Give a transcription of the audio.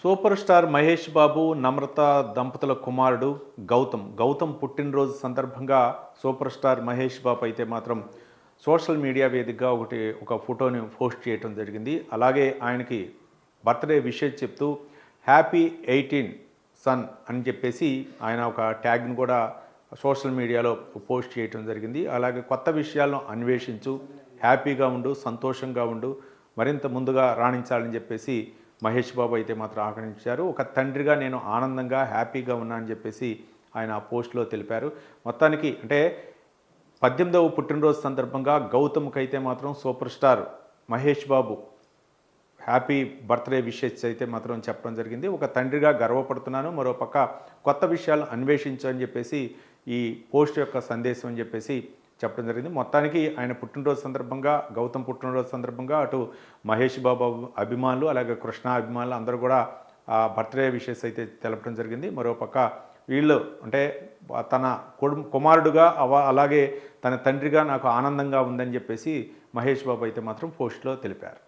Super star Mahesh Babu నమ్రత దంపతుల కుమారుడు గౌతమ్ పుట్టినరోజు సందర్భంగా సూపర్ స్టార్ మహేష్ బాబు అయితే మాత్రం సోషల్ మీడియా వేదికగా ఒక ఫోటోని పోస్ట్ చేయడం జరిగింది. అలాగే ఆయనకి బర్త్డే విషెస్ చెప్తూ హ్యాపీ 18 సన్ అని చెప్పేసి ఆయన ఒక ట్యాగ్ని కూడా సోషల్ మీడియాలో పోస్ట్ చేయడం జరిగింది. అలాగే కొత్త విషయాలను అన్వేషించు, హ్యాపీగా ఉండు, సంతోషంగా ఉండు, మరింత ముందుగా రాణించాలని చెప్పేసి మహేష్ బాబు అయితే మాత్రం ఆహ్వానించారు. ఒక తండ్రిగా నేను ఆనందంగా హ్యాపీగా ఉన్నా అని చెప్పేసి ఆయన ఆ పోస్ట్లో తెలిపారు. మొత్తానికి అంటే 18వ పుట్టినరోజు సందర్భంగా గౌతమ్కి అయితే మాత్రం super star Mahesh Babu happy birthday wishes అయితే మాత్రం చెప్పడం జరిగింది. ఒక తండ్రిగా గర్వపడుతున్నాను, మరోపక్క కొత్త విషయాలను అన్వేషించు అని చెప్పేసి ఈ పోస్ట్ యొక్క సందేశం అని చెప్పేసి చెప్పడం జరిగింది. మొత్తానికి ఆయన పుట్టినరోజు సందర్భంగా గౌతమ్ పుట్టినరోజు సందర్భంగా అటు మహేష్ బాబు అభిమానులు అలాగే కృష్ణ అభిమానులు అందరూ కూడా ఆ బర్త్డే విషెస్ అయితే తెలపడం జరిగింది. మరోపక్క వీళ్ళు అంటే తన కుమారుడుగా అలాగే తన తండ్రిగా నాకు ఆనందంగా ఉందని చెప్పేసి మహేష్ బాబు అయితే మాత్రం పోస్ట్లో తెలిపారు.